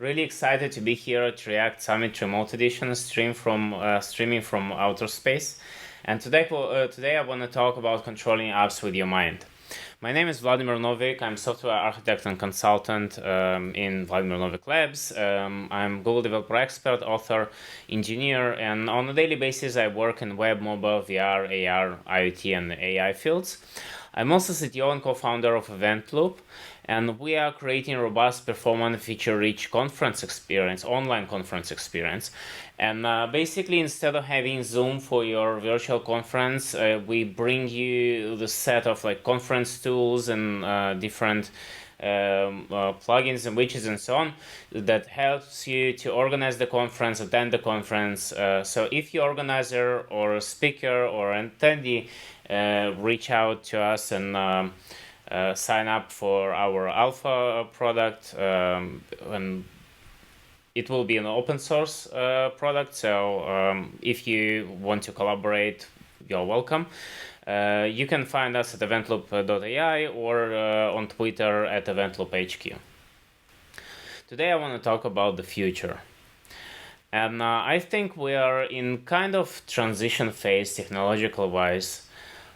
really excited to be here at React Summit Remote Edition, streaming from outer space. And today I want to talk about controlling apps with your mind. My name is Vladimir Novick. I'm software architect and consultant in Vladimir Novick Labs. I'm Google developer expert, author, engineer, and on a daily basis I work in web, mobile, VR, AR, IoT, and AI fields. I'm also CTO and co-founder of Event Loop, and we are creating a robust, performant, feature-rich conference experience, online conference experience. And basically, instead of having Zoom for your virtual conference, we bring you the set of conference tools and different plugins and widgets and so on that helps you to organize the conference, attend the conference. So if you're organizer or a speaker or an attendee, reach out to us and sign up for our alpha product, and it will be an open source product. So if you want to collaborate, you're welcome. You can find us at eventloop.ai or on Twitter at eventloop.hq. Today I want to talk about the future. And I think we are in kind of transition phase technological wise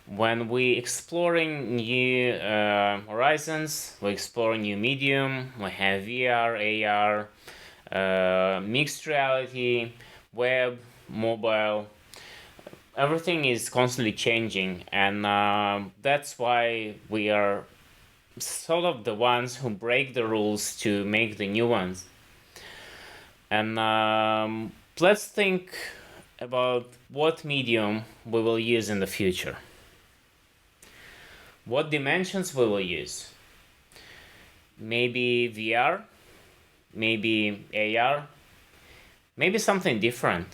when we exploring new horizons, we explore new medium, we have VR, AR, mixed reality, web, mobile. Everything is constantly changing, and that's why we are sort of the ones who break the rules to make the new ones. And let's think about what medium we will use in the future. What dimensions we will use? Maybe VR, maybe AR, maybe something different.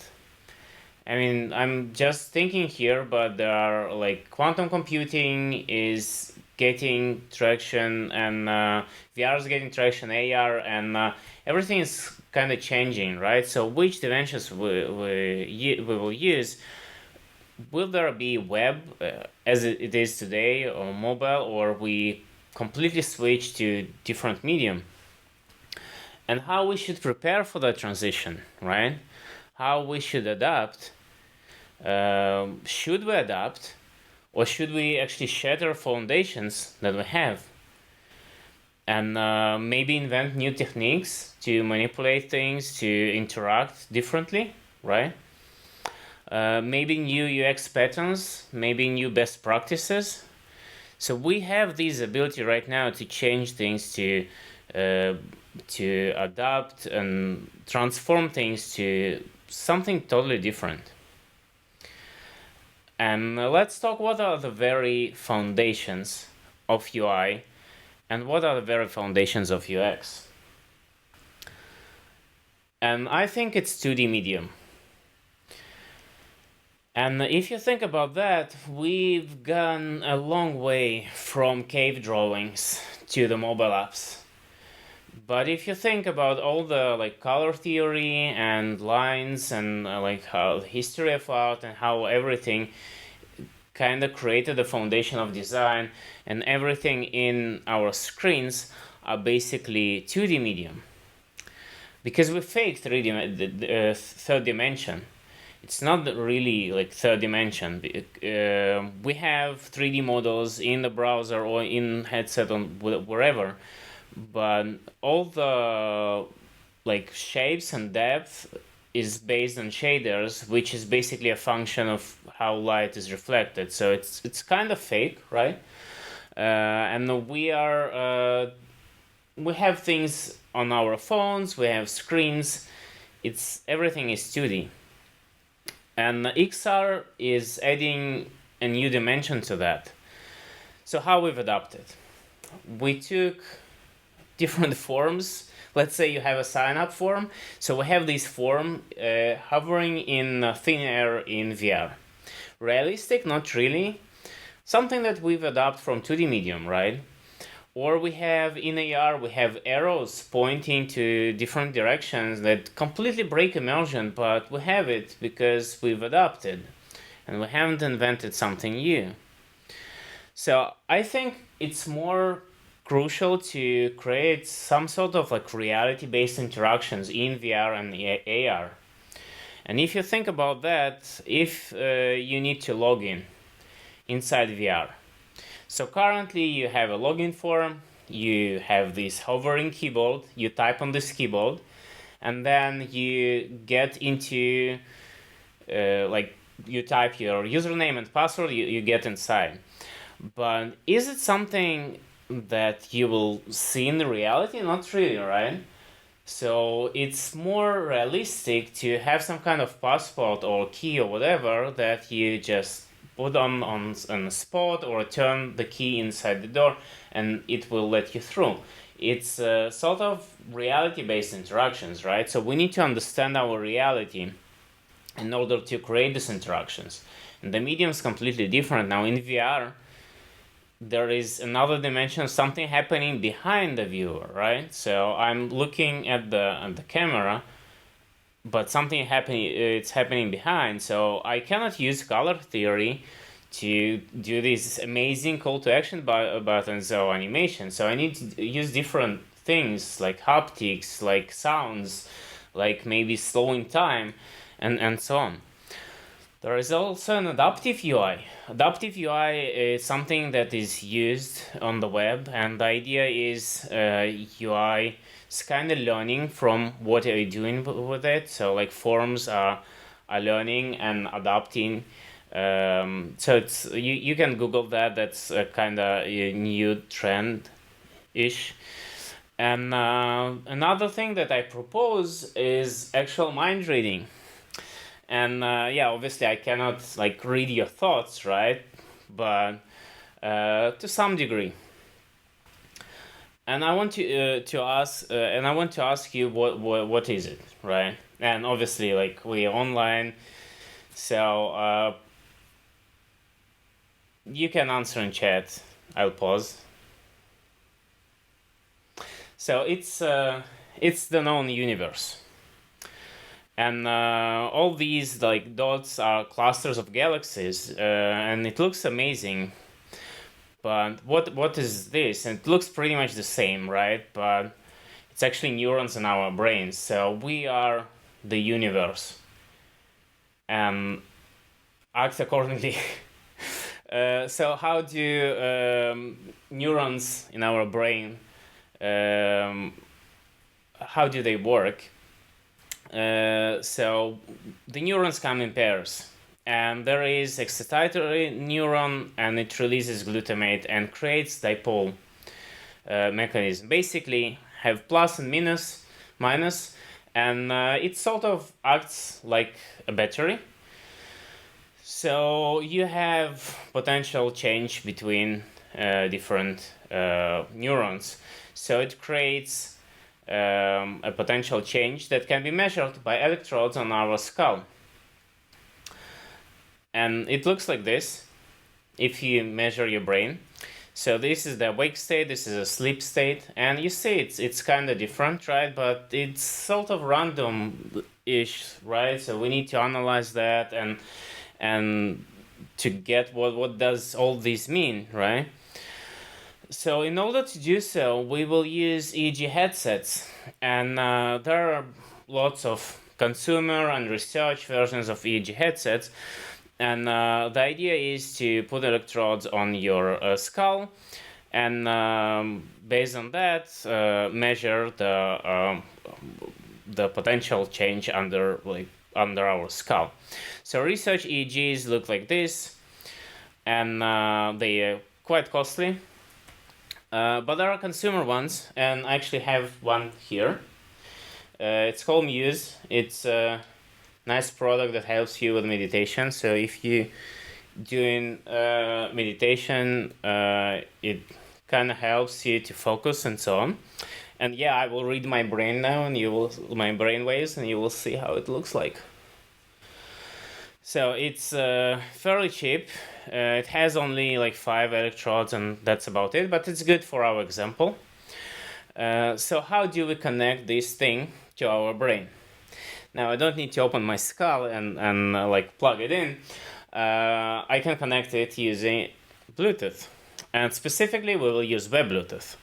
I mean, I'm just thinking here, but there are quantum computing is getting traction, and VR is getting traction, AR, and everything is kind of changing, right? So which dimensions we will use? Will there be web as it is today, or mobile, or we completely switch to different medium? And how we should prepare for that transition, right? How we should adapt? Should we adapt, or should we actually shatter foundations that we have? And maybe invent new techniques to manipulate things, to interact differently, right? Maybe new UX patterns, maybe new best practices. So we have this ability right now to change things, to adapt and transform things to something totally different. And let's talk what are the very foundations of UI and what are the very foundations of UX. And I think it's 2D medium. And if you think about that, we've gone a long way from cave drawings to the mobile apps. But if you think about all the color theory and lines and how the history of art and how everything kind of created the foundation of design, and everything in our screens are basically 2D medium. Because we fake third dimension. It's not really third dimension. We have 3D models in the browser or in headset on wherever, but all the shapes and depth is based on shaders, which is basically a function of how light is reflected. So it's kind of fake, right? And we have things on our phones, we have screens. Everything is 2D. And XR is adding a new dimension to that. So how we've adapted? We took different forms. Let's say you have a sign-up form. So we have this form hovering in thin air in VR. Realistic? Not really. Something that we've adapted from 2D medium, right? Or we have in AR, we have arrows pointing to different directions that completely break immersion, but we have it because we've adapted and we haven't invented something new. So I think it's more crucial to create some sort of like reality-based interactions in VR and AR. And if you think about that, if you need to log in inside VR, so currently you have a login form, you have this hovering keyboard, you type on this keyboard, and then you get into you type your username and password, you get inside. But is it something that you will see in reality? Not really, right? So it's more realistic to have some kind of passport or key or whatever that you just put on a spot or turn the key inside the door and it will let you through. It's sort of reality-based interactions, right? So we need to understand our reality in order to create these interactions. And the medium is completely different. Now in VR, there is another dimension, something happening behind the viewer, right? So I'm looking at the camera, but something it's happening behind. So I cannot use color theory to do these amazing call to action buttons or animation. So I need to use different things like haptics, like sounds, like maybe slowing time, and so on. There is also an adaptive UI. Adaptive UI is something that is used on the web, and the idea is UI is kind of learning from what are you doing with it. So like forms are learning and adapting. So it's you can Google that. That's a kind of a new trend-ish. And another thing that I propose is actual mind reading. And yeah, obviously I cannot like read your thoughts, right? But to some degree. And I want to ask you what is it, right? And obviously like we're online, so you can answer in chat. I'll pause. So it's the known universe. And all these like dots are clusters of galaxies, and it looks amazing. But what is this? And it looks pretty much the same, right? But it's actually neurons in our brains. So we are the universe, and act accordingly. So how do neurons in our brain? How do they work? So the neurons come in pairs, and there is excitatory neuron, and it releases glutamate and creates dipole mechanism. Basically, have plus and minus, and it sort of acts like a battery. So you have potential change between different neurons. So it creates a potential change that can be measured by electrodes on our skull. And it looks like this if you measure your brain. So this is the awake state, this is a sleep state, and you see it's kind of different, right? But it's sort of random-ish, right? So we need to analyze that and to get what does all this mean, right? So in order to do so, we will use EEG headsets, and there are lots of consumer and research versions of EEG headsets, and the idea is to put electrodes on your skull, and based on that, measure the potential change under our skull. So research EEGs look like this, and they are quite costly. But there are consumer ones, and I actually have one here. It's called Muse. It's a nice product that helps you with meditation. So if you doing meditation, it kind of helps you to focus and so on. And yeah, I will read my brain now, and my brain waves, and you will see how it looks like. So it's fairly cheap. It has only like 5 electrodes, and that's about it, but it's good for our example. So how do we connect this thing to our brain? Now I don't need to open my skull and like plug it in. I can connect it using Bluetooth, and specifically we will use web Bluetooth.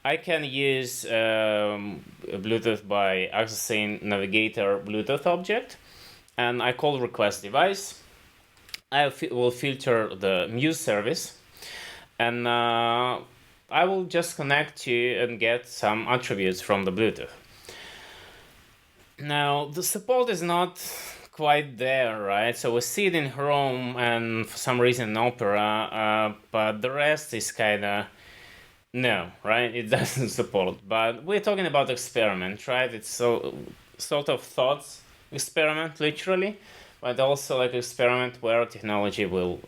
I can use Bluetooth by accessing navigator Bluetooth object, and I call request device. I will filter the Muse service, and I will just connect to and get some attributes from the Bluetooth. Now, the support is not quite there, right? So we see it in Chrome and for some reason in Opera, but the rest is kind of no, right? It doesn't support. But we're talking about experiment, right? It's sort of thoughts experiment, literally, but also like experiment where technology will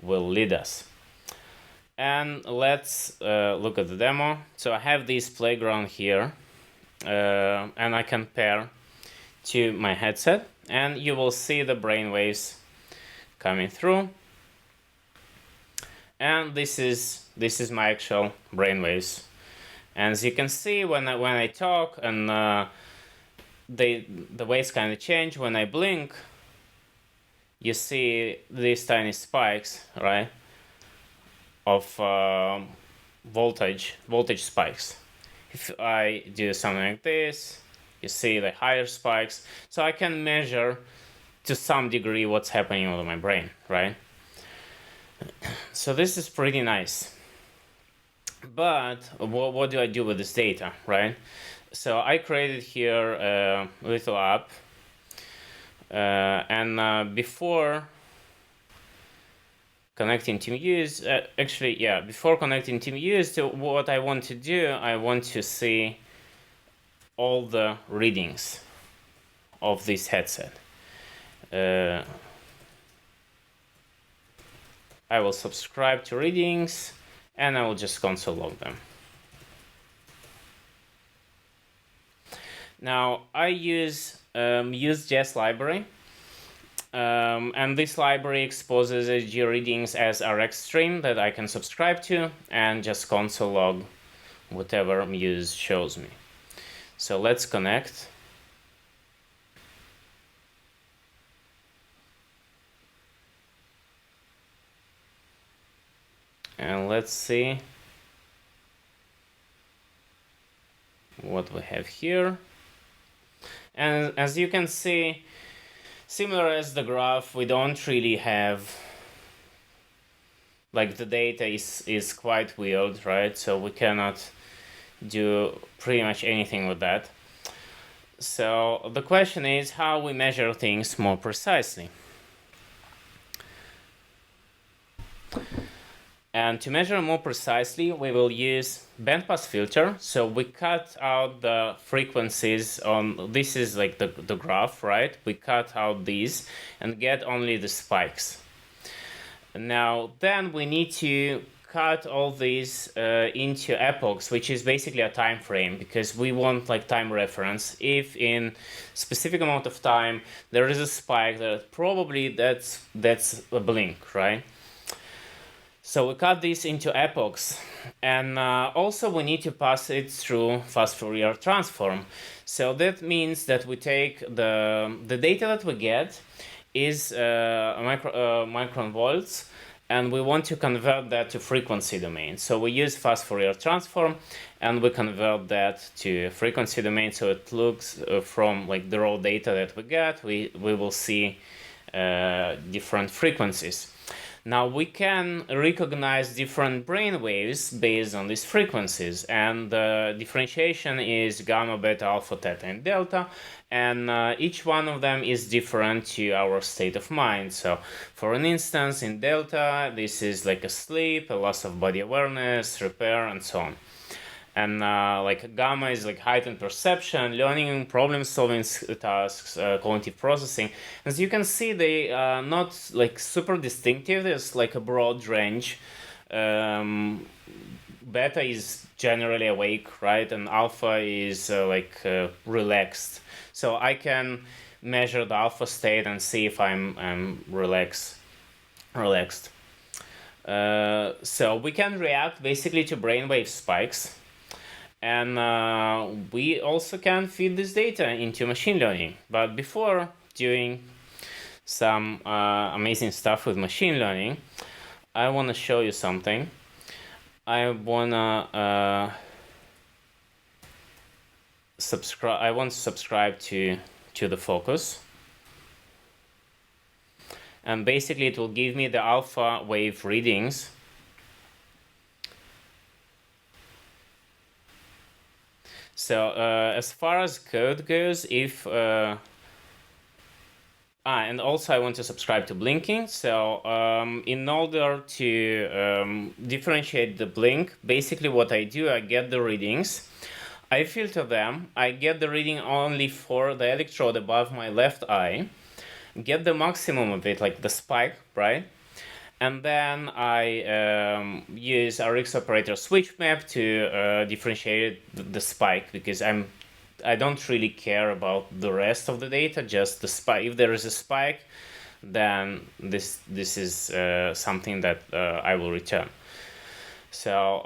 lead us. And let's look at the demo. So I have this playground here, and I can pair to my headset, and you will see the brainwaves coming through. And this is my actual brainwaves. And as you can see, when I talk, and the waves kind of change when I blink, you see these tiny spikes, right, of voltage spikes. If I do something like this, you see the higher spikes. So I can measure to some degree what's happening with my brain, right? So this is pretty nice. But what do I do with this data, right? So I created here a little app, and before connecting to Muse, before connecting to Muse, what I want to do, I want to see all the readings of this headset. I will subscribe to readings, and I will just console log them. Now I use Use.js library, and this library exposes HG readings as RX stream that I can subscribe to, and just console log whatever Muse shows me. So let's connect. And let's see what we have here. And as you can see, similar as the graph, we don't really have, like, the data is quite weird, right? So we cannot do pretty much anything with that. So the question is how we measure things more precisely. And to measure more precisely, we will use bandpass filter. So we cut out the frequencies on, this is like the graph, right? We cut out these and get only the spikes. Now, then we need to cut all these into epochs, which is basically a time frame, because we want like time reference. If in specific amount of time there is a spike, that probably that's a blink, right? So we cut this into epochs, and also we need to pass it through fast Fourier transform. So that means that we take the data that we get is micron volts, and we want to convert that to frequency domain. So we use fast Fourier transform, and we convert that to frequency domain. So it looks from like the raw data that we get, we will see different frequencies. Now we can recognize different brain waves based on these frequencies, and the differentiation is gamma, beta, alpha, theta, and delta, and each one of them is different to our state of mind. So for an instance, in delta, this is like a sleep, a loss of body awareness, repair, and so on. And like gamma is like heightened perception, learning, problem solving tasks, cognitive processing. As you can see, they are not like super distinctive. There's like a broad range. Beta is generally awake, right? And alpha is relaxed. So I can measure the alpha state and see if I'm relaxed. So we can react basically to brainwave spikes. And we also can feed this data into machine learning. But before doing some amazing stuff with machine learning, I want to show you something. I wanna subscribe. I want to subscribe to the focus, and basically it will give me the alpha wave readings. So as far as code goes, if and also I want to subscribe to blinking. So in order to differentiate the blink, basically what I do, I get the readings, I filter them, I get the reading only for the electrode above my left eye, get the maximum of it, like the spike, right? And then I use RX operator switch map to differentiate the spike, because I don't really care about the rest of the data, just the spike. If there is a spike, then this is something that I will return. So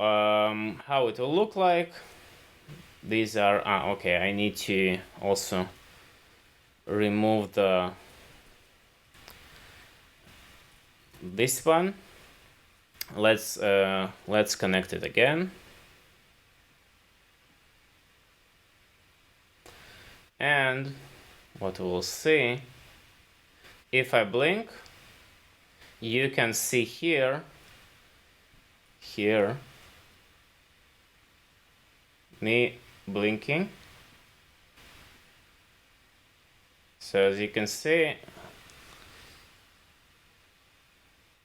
how it will look like, these are okay. I need to also remove this one. Let's connect it again. And what we'll see, if I blink, you can see here me blinking. So as you can see,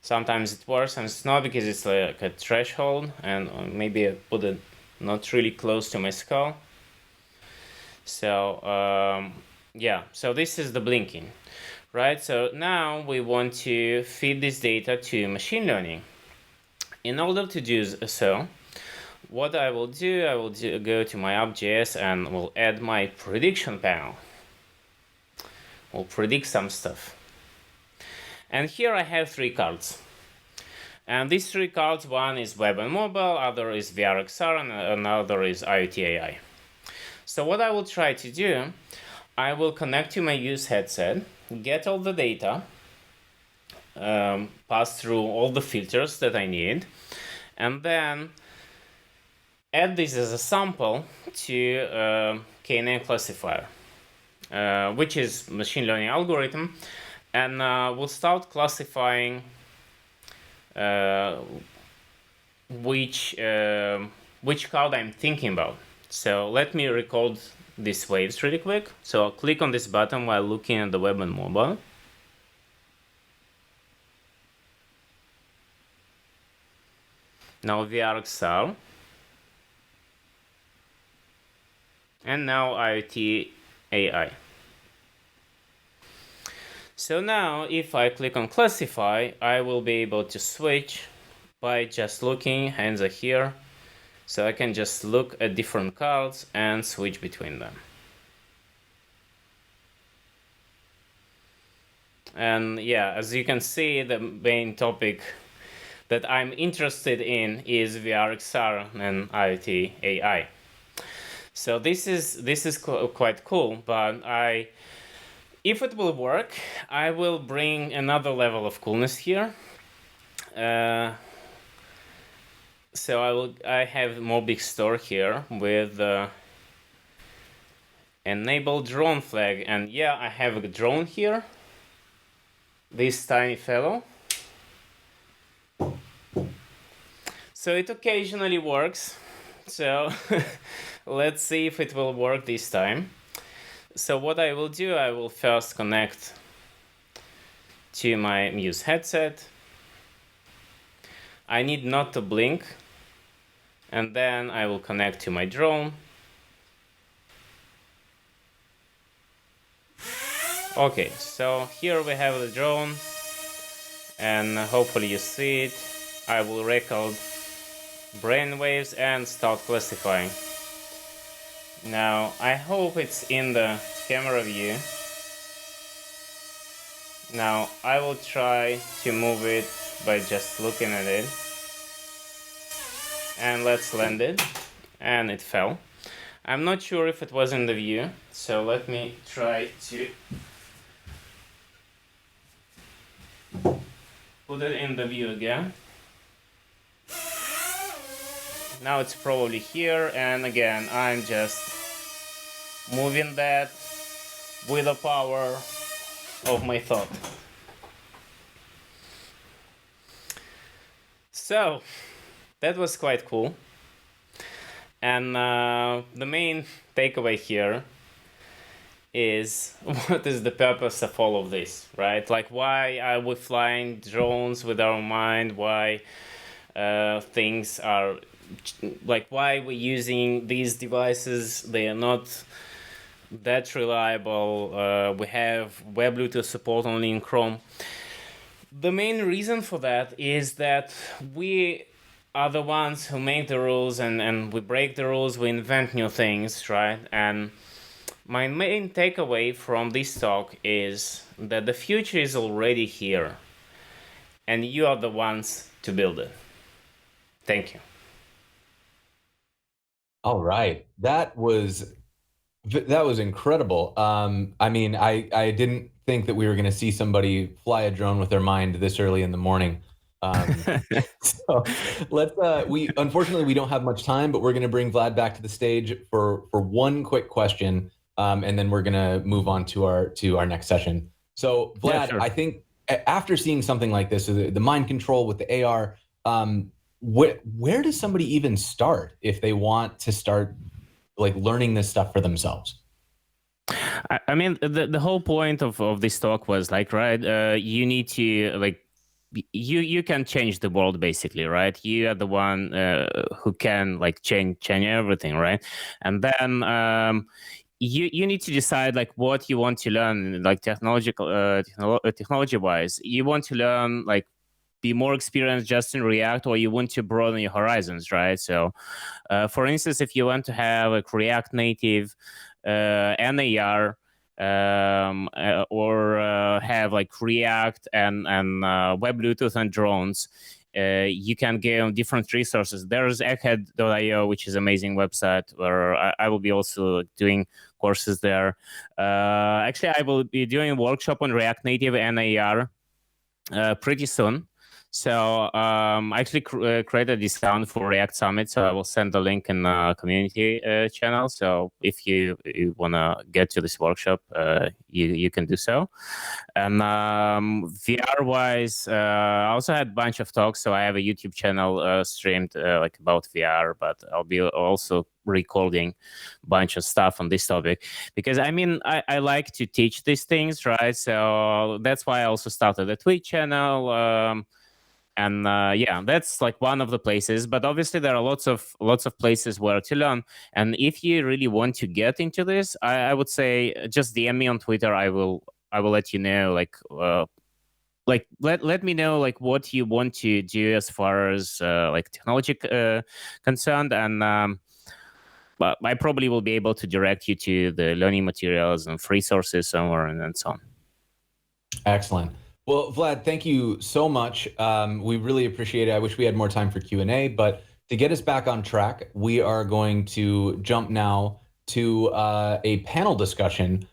sometimes it works and it's not, because it's like a threshold, and maybe I put it not really close to my skull. So yeah, so this is the blinking, right? So now we want to feed this data to machine learning. In order to do so, what I will do, go to my app.js and we'll add my prediction panel. We'll predict some stuff. And here I have 3 cards. And these 3 cards, one is web and mobile, other is VRXR, and another is IoT AI. So what I will try to do, I will connect to my use headset, get all the data, pass through all the filters that I need, and then add this as a sample to K9 classifier, which is machine learning algorithm, and we'll start classifying which card I'm thinking about. So let me record these waves really quick. So I'll click on this button while looking at the web and mobile. Now VRXR. And now IoT AI. So now if I click on classify, I will be able to switch by just looking, hands are here. So I can just look at different cards and switch between them. And yeah, as you can see, the main topic that I'm interested in is VRXR and IoT AI. So this is quite cool, but if it will work, I will bring another level of coolness here. So I have Mobic store here with enable drone flag, and yeah, I have a drone here, this tiny fellow. So it occasionally works. So let's see if it will work this time. So what I will do, I will first connect to my Muse headset. I need not to blink, and then I will connect to my drone. Okay, so here we have the drone, and hopefully you see it. I will record brainwaves and start classifying. Now I hope it's in the camera view. Now I will try to move it by just looking at it. And let's land it. And it fell. I'm not sure if it was in the view, so let me try to put it in the view again. now it's probably here, and again, I'm just moving that with the power of my thought. So that was quite cool. And the main takeaway here is what is the purpose of all of this, right? Like, why are we flying drones with our mind? Why things are like, why we're using these devices? They are not that reliable. We have web Bluetooth support only in Chrome. The main reason for that is that we are the ones who make the rules, and we break the rules, we invent new things, right? And my main takeaway from this talk is that the future is already here, and you are the ones to build it. Thank you. All right. That was incredible. I mean, I didn't think that we were going to see somebody fly a drone with their mind this early in the morning. So let's we unfortunately we don't have much time, but we're going to bring Vlad back to the stage for one quick question, and then we're going to move on to our next session. So Vlad, Yeah, sure. I think after seeing something like this, the mind control with the AR, where does somebody even start if they want to start like learning this stuff for themselves? I mean, the whole point of this talk was like, right, you need to like, you can change the world basically, right? You are the one who can like change everything, right? And then you need to decide like what you want to learn, like technology wise. You want to learn like be more experienced just in React, or you want to broaden your horizons, right? So for instance, if you want to have a React Native NAR, or have like React and web Bluetooth and drones, you can get on different resources. There's egghead.io, which is an amazing website where I will be also doing courses there. Actually, I will be doing a workshop on React Native NAR pretty soon. So I actually created a discount for React Summit, so I will send the link in the community channel. So if you want to get to this workshop, you can do so. And VR wise, I also had a bunch of talks. So I have a YouTube channel streamed like about VR, but I'll be also recording a bunch of stuff on this topic, because I mean I like to teach these things, right? So that's why I also started a Twitch channel. And yeah, that's like one of the places, but obviously there are lots of places where to learn. And if you really want to get into this, I would say just DM me on Twitter. I will let you know, like let me know like what you want to do as far as like technology concerned, and but I probably will be able to direct you to the learning materials and free sources somewhere, and so on. Excellent. Well, Vlad, thank you so much. We really appreciate it. I wish we had more time for Q&A, but to get us back on track, we are going to jump now to a panel discussion